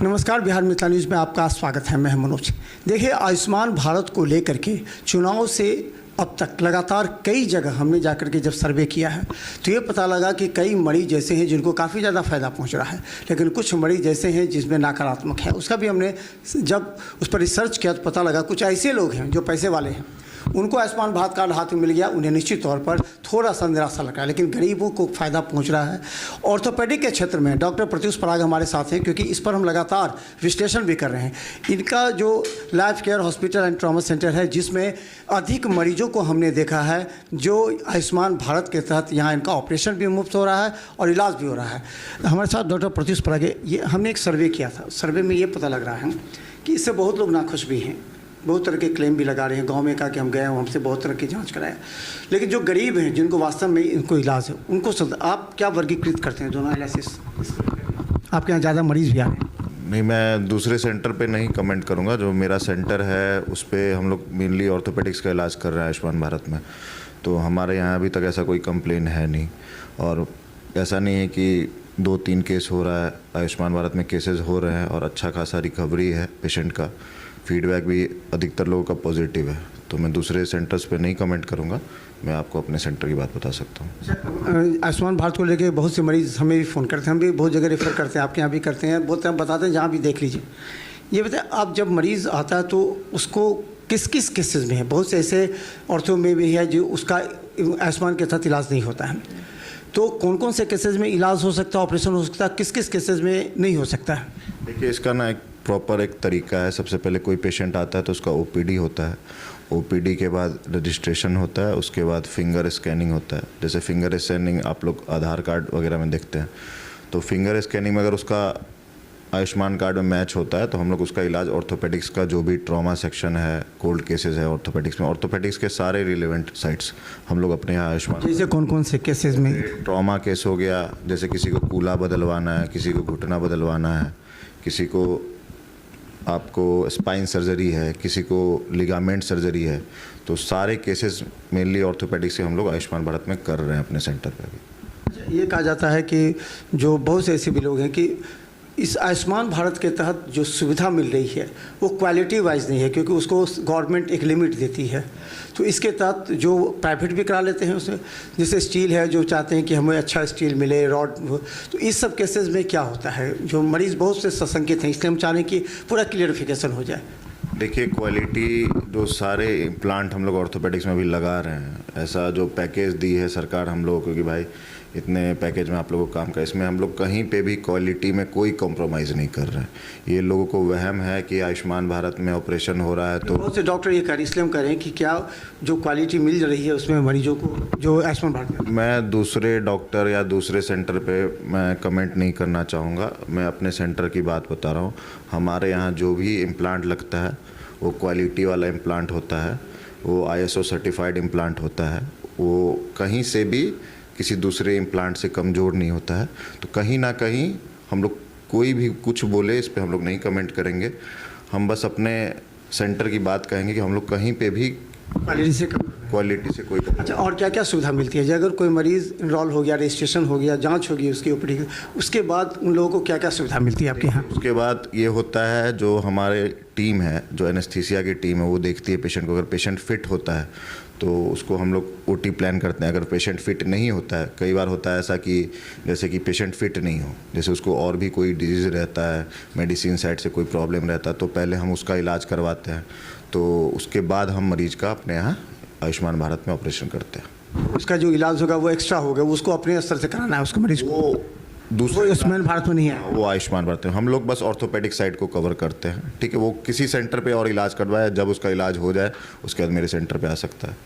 नमस्कार, बिहार मिथिला न्यूज़ में आपका स्वागत है। मैं मनोज। देखिए, आयुष्मान भारत को लेकर के चुनाव से अब तक लगातार कई जगह हमने जाकर के जब सर्वे किया है तो ये पता लगा कि कई मरीज ऐसे हैं जिनको काफ़ी ज़्यादा फ़ायदा पहुंच रहा है, लेकिन कुछ मरीज ऐसे हैं जिसमें नकारात्मक है। उसका भी हमने जब उस पर रिसर्च किया तो पता लगा कुछ ऐसे लोग हैं जो पैसे वाले हैं, उनको आयुष्मान भारत कार्ड हाथ में मिल गया, उन्हें निश्चित तौर पर थोड़ा सा निराशा लग रहा है, लेकिन गरीबों को फ़ायदा पहुंच रहा है। ऑर्थोपेडिक के क्षेत्र में डॉक्टर प्रत्युष पराग हमारे साथ हैं, क्योंकि इस पर हम लगातार विश्लेषण भी कर रहे हैं। इनका जो life care hospital and trauma centre है, जिसमें अधिक मरीजों को हमने देखा है जो आयुष्मान भारत के तहत यहाँ इनका ऑपरेशन भी मुफ्त हो रहा है और इलाज भी हो रहा है। हमारे साथ डॉक्टर प्रत्युष पराग है। ये हमने एक सर्वे किया था, सर्वे में ये पता लग रहा है कि इससे बहुत लोग नाखुश भी हैं, बहुत तरह के क्लेम भी लगा रहे हैं। गांव में कहा कि हम गए, हमसे बहुत तरह की जांच कराया, लेकिन जो गरीब हैं जिनको वास्तव में इनको इलाज है, उनको आप क्या वर्गीकृत करते हैं? दोनों एनालिसिस आपके यहाँ ज़्यादा मरीज़ भी आ रहे हैं? नहीं, मैं दूसरे सेंटर पे नहीं कमेंट करूंगा। जो मेरा सेंटर है उस पर हम लोग मेनली ऑर्थोपेडिक्स का इलाज कर रहे हैं आयुष्मान भारत में, तो हमारे यहाँ अभी तक ऐसा कोई कंप्लेन है नहीं। और ऐसा नहीं है कि 2-3 केस हो रहा है, आयुष्मान भारत में केसेस हो रहे हैं और अच्छा खासा रिकवरी है पेशेंट का। फीडबैक भी अधिकतर लोगों का पॉजिटिव है, तो मैं दूसरे सेंटर्स पे नहीं कमेंट करूंगा। मैं आपको अपने सेंटर की बात बता सकता हूँ। आयुष्मान भारत को लेके बहुत से मरीज़ हमें भी फ़ोन करते हैं, हम भी बहुत जगह रेफ़र करते हैं, आपके यहाँ भी करते हैं, बोलते हैं, बताते हैं जहाँ भी देख लीजिए। ये बताएं, आप जब मरीज़ आता है तो उसको किस किस केसेस में है? बहुत से ऐसे ऑर्थो में भी है जो उसका आयुष्मान के तहत इलाज नहीं होता है, तो कौन कौन से केसेस में इलाज हो सकता है, ऑपरेशन हो सकता है, किस किस केसेस में नहीं हो सकता है? देखिए, इसका ना एक प्रॉपर एक तरीका है। सबसे पहले कोई पेशेंट आता है तो उसका ओपीडी होता है, ओपीडी के बाद रजिस्ट्रेशन होता है, उसके बाद फिंगर स्कैनिंग होता है। जैसे फिंगर स्कैनिंग आप लोग आधार कार्ड वगैरह में देखते हैं, तो फिंगर स्कैनिंग में अगर उसका आयुष्मान कार्ड में मैच होता है तो हम लोग उसका इलाज ऑर्थोपेडिक्स का जो भी ट्रॉमा सेक्शन है, कोल्ड केसेस है ऑर्थोपेडिक्स में, ऑर्थोपेडिक्स के सारे रिलेवेंट साइट्स हम लोग अपने यहाँ आयुष्मान। जैसे कौन कौन से केसेस में? ट्रॉमा केस हो गया, जैसे किसी को कूल्हा बदलवाना है, किसी को घुटना बदलवाना है, किसी को आपको स्पाइन सर्जरी है, किसी को लिगामेंट सर्जरी है, तो सारे केसेस मेनली ऑर्थोपेडिक्स से हम लोग आयुष्मान भारत में कर रहे हैं अपने सेंटर पर भी। ये कहा जाता है कि जो बहुत से ऐसे भी लोग हैं कि इस आयुष्मान भारत के तहत जो सुविधा मिल रही है वो क्वालिटी वाइज नहीं है, क्योंकि उसको गवर्नमेंट एक लिमिट देती है। तो इसके तहत जो प्राइवेट भी करा लेते हैं उसमें, जैसे स्टील है, जो चाहते हैं कि हमें अच्छा स्टील मिले, रॉड, तो इस सब केसेस में क्या होता है? जो मरीज़ बहुत से सशंकित हैं, इसलिए हम चाह रहे हैं कि पूरा क्लियरिफिकेशन हो जाए। देखिए, क्वालिटी जो सारे इम्प्लांट हम लोग ऑर्थोपेडिक्स में भी लगा रहे हैं, ऐसा जो पैकेज दी है सरकार हम लोगों को कि भाई इतने पैकेज में आप लोगों को काम का, इसमें हम लोग कहीं पे भी क्वालिटी में कोई कॉम्प्रोमाइज़ नहीं कर रहे हैं। ये लोगों को वहम है कि आयुष्मान भारत में ऑपरेशन हो रहा है तो बहुत से डॉक्टर ये कर इसलिए हम कह रहे हैं कि क्या जो क्वालिटी मिल रही है उसमें मरीजों को जो आयुष्मान भारत में। मैं दूसरे डॉक्टर या दूसरे सेंटर पे मैं कमेंट नहीं करना चाहूँगा, मैं अपने सेंटर की बात बता रहा हूँ। हमारे यहाँ जो भी इम्प्लांट लगता है वो क्वालिटी वाला इम्प्लांट होता है, वो ISO सर्टिफाइड इम्प्लांट होता है, वो कहीं से भी किसी दूसरे इम्प्लांट से कमज़ोर नहीं होता है। तो कहीं ना कहीं हम लोग कोई भी कुछ बोले इस पे हम लोग नहीं कमेंट करेंगे। हम बस अपने सेंटर की बात कहेंगे कि हम लोग कहीं पे भी क्वालिटी से कोई। अच्छा, और क्या क्या सुविधा मिलती है? अगर कोई मरीज़ इनरोल हो गया, रजिस्ट्रेशन हो गया, जांच होगी उसकी ओपीडी, उसके बाद उन लोगों को क्या क्या सुविधा मिलती है आपके यहाँ? उसके बाद ये होता है, जो हमारे टीम है, जो एनेस्थीसिया की टीम है, वो देखती है पेशेंट को। अगर पेशेंट फिट होता है तो उसको हम लोग OT प्लान करते हैं। अगर पेशेंट फिट नहीं होता है, कई बार होता है ऐसा कि जैसे कि पेशेंट फिट नहीं हो, जैसे उसको और भी कोई डिजीज़ रहता है, मेडिसिन साइड से कोई प्रॉब्लम रहता है, तो पहले हम उसका इलाज करवाते हैं, तो उसके बाद हम मरीज़ का अपने यहाँ आयुष्मान भारत में ऑपरेशन करते हैं। उसका जो इलाज होगा वो एक्स्ट्रा होगा, वो उसको अपने स्तर से कराना है उसको मरीज को, वो दूसरे आयुष्मान भारत में नहीं है, वो आयुष्मान भारत में। हम लोग बस ऑर्थोपेडिक साइड को कवर करते हैं, ठीक है। वो किसी सेंटर पे और इलाज करवाया, जब उसका इलाज हो जाए उसके बाद मेरे सेंटर पे आ सकता है।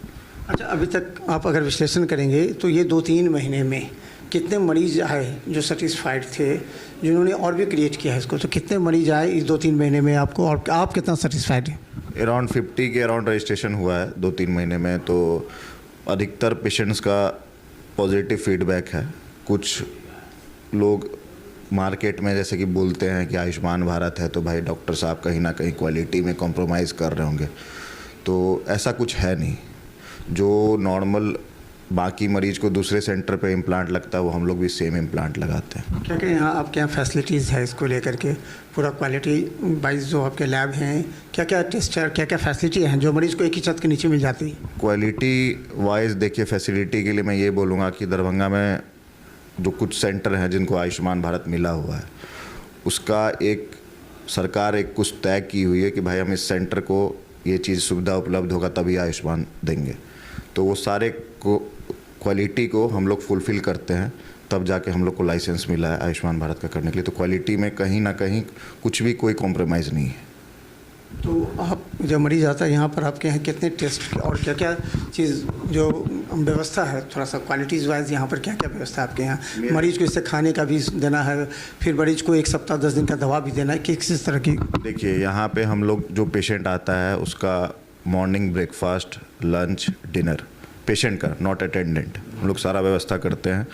अच्छा, अभी तक आप अगर विश्लेषण करेंगे तो ये 2-3 महीने में कितने मरीज आए जो सेटिस्फाइड थे, जिन्होंने और भी क्रिएट किया है इसको, तो कितने मरीज आए इस 2-3 महीने में आपको, और आप कितना सेटिस्फाइड हैं? अराउंड 50 के अराउंड रजिस्ट्रेशन हुआ है 2-3 महीने में, तो अधिकतर पेशेंट्स का पॉजिटिव फीडबैक है। कुछ लोग मार्केट में जैसे कि बोलते हैं कि आयुष्मान भारत है तो भाई डॉक्टर साहब कहीं ना कहीं क्वालिटी में कॉम्प्रोमाइज़ कर रहे होंगे, तो ऐसा कुछ है नहीं। जो नॉर्मल बाकी मरीज को दूसरे सेंटर पे इम्प्लांट लगता है वो हम लोग भी सेम इम्प्लांट लगाते हैं। क्या क्या यहाँ आपके यहाँ फैसिलिटीज़ है इसको लेकर के, पूरा क्वालिटी वाइज जो आपके लैब हैं, क्या क्या टेस्ट है, क्या क्या फैसिलिटी हैं जो मरीज़ को एक ही छत के नीचे मिल जाती है? क्वालिटी वाइज देखिए, फैसिलिटी के लिए मैं ये बोलूँगा कि दरभंगा में जो कुछ सेंटर हैं जिनको आयुष्मान भारत मिला हुआ है, उसका एक सरकार एक कुछ तय की हुई है कि भाई हम इस सेंटर को ये चीज़ सुविधा उपलब्ध होगा तभी आयुष्मान देंगे। तो वो सारे को क्वालिटी को हम लोग फुलफ़िल करते हैं, तब जाके हम लोग को लाइसेंस मिला है आयुष्मान भारत का करने के लिए। तो क्वालिटी में कहीं ना कहीं कुछ भी कोई कॉम्प्रोमाइज़ नहीं है। तो आप जब मरीज आता है यहाँ पर, आपके यहाँ कितने टेस्ट और क्या क्या चीज़ जो व्यवस्था है, थोड़ा सा क्वालिटीज़ वाइज यहाँ पर क्या क्या व्यवस्था है आपके यहाँ? मरीज को इससे खाने का भी देना है, फिर मरीज को 1 सप्ताह 10 दिन का दवा भी देना है, किस तरह की? देखिए, यहाँ पे हम लोग जो पेशेंट आता है उसका morning breakfast, lunch, dinner patient का, नॉट अटेंडेंट, हम लोग सारा व्यवस्था करते हैं।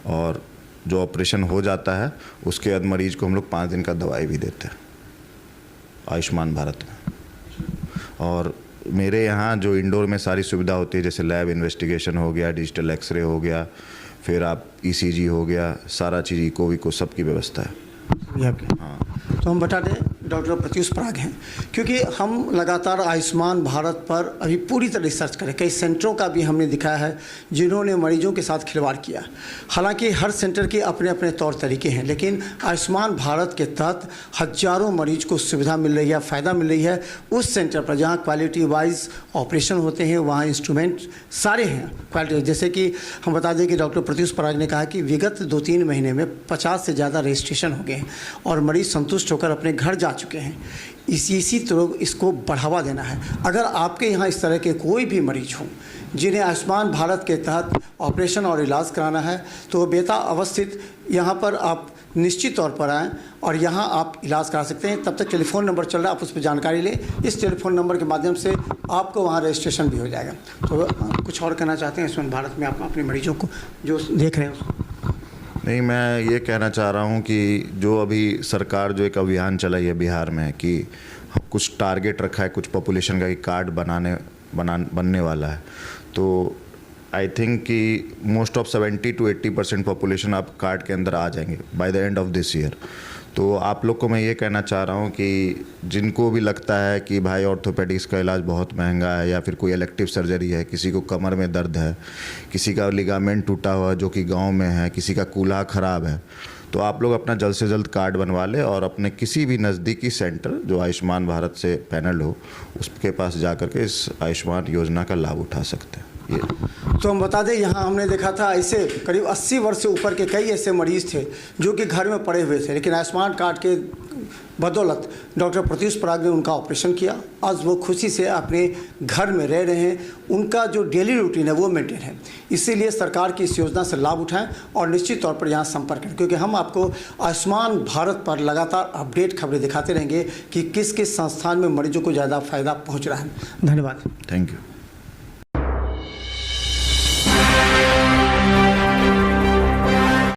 और जो ऑपरेशन हो जाता है उसके बाद मरीज को हम लोग 5 दिन का दवाई भी देते हैं आयुष्मान भारत में। और मेरे यहाँ जो इंडोर में सारी सुविधा होती है, जैसे लैब इन्वेस्टिगेशन हो गया, डिजिटल एक्सरे हो गया, फिर आप ECG हो गया, सारा चीज़ इको विको सबकी व्यवस्था है। हाँ, तो हम बता दें डॉक्टर प्रत्युष पराग हैं, क्योंकि हम लगातार आयुष्मान भारत पर अभी पूरी तरह रिसर्च करें। कई सेंटरों का भी हमने दिखाया है जिन्होंने मरीजों के साथ खिलवाड़ किया। हालांकि हर सेंटर के अपने अपने तौर तरीके हैं, लेकिन आयुष्मान भारत के तहत हजारों मरीज को सुविधा मिल रही है, फ़ायदा मिल रही है। उस सेंटर पर जहाँ क्वालिटी वाइज ऑपरेशन होते हैं, वहाँ इंस्ट्रूमेंट सारे हैं क्वालिटी। जैसे कि हम बता दें कि डॉक्टर प्रत्युष पराग ने कहा कि विगत 2-3 महीने में 50 से ज़्यादा रजिस्ट्रेशन हो गए हैं और मरीज़ संतुष्ट होकर अपने घर जा चुके हैं। इसी तरह इसको बढ़ावा देना है। अगर आपके यहाँ इस तरह के कोई भी मरीज हों जिन्हें आयुष्मान भारत के तहत ऑपरेशन और इलाज कराना है, तो बेता अवस्थित यहाँ पर आप निश्चित तौर पर आएँ और यहाँ आप इलाज करा सकते हैं। तब तक टेलीफोन नंबर चल रहा है, आप उस पर जानकारी लें। इस टेलीफोन नंबर के माध्यम से आपको वहाँ रजिस्ट्रेशन भी हो जाएगा। तो कुछ और कहना चाहते हैं आयुष्मान भारत में आप अपने मरीजों को जो देख रहे हैं? नहीं, मैं ये कहना चाह रहा हूँ कि जो अभी सरकार जो एक अभियान चलाई है बिहार में कि कुछ टारगेट रखा है कुछ पॉपुलेशन का कि कार्ड बनने वाला है, तो आई थिंक कि मोस्ट ऑफ 70 to 80% पॉपुलेशन आप कार्ड के अंदर आ जाएंगे by the end of this year. तो आप लोग को मैं ये कहना चाह रहा हूँ कि जिनको भी लगता है कि भाई ऑर्थोपेडिक्स का इलाज बहुत महंगा है, या फिर कोई इलेक्टिव सर्जरी है, किसी को कमर में दर्द है, किसी का लिगामेंट टूटा हुआ जो कि गांव में है, किसी का कूल्हा ख़राब है, तो आप लोग अपना जल्द से जल्द कार्ड बनवा लें और अपने किसी भी नज़दीकी सेंटर जो आयुष्मान भारत से पैनल हो उसके पास जा कर के इस आयुष्मान योजना का लाभ उठा सकते हैं। ये तो हम बता दें, यहाँ हमने देखा था ऐसे करीब 80 वर्ष से ऊपर के कई ऐसे मरीज़ थे जो कि घर में पड़े हुए थे, लेकिन आयुष्मान कार्ड के बदौलत डॉक्टर प्रत्युष पराग ने उनका ऑपरेशन किया। आज वो खुशी से अपने घर में रह रहे हैं, उनका जो डेली रूटीन है वो मेंटेन है। इसीलिए सरकार की इस योजना से लाभ उठाएं और निश्चित तौर पर यहाँ संपर्क करें, क्योंकि हम आपको आयुष्मान भारत पर लगातार अपडेट खबरें दिखाते रहेंगे कि किस किस संस्थान में मरीजों को ज़्यादा फायदा पहुँच रहा है। धन्यवाद। Thank you.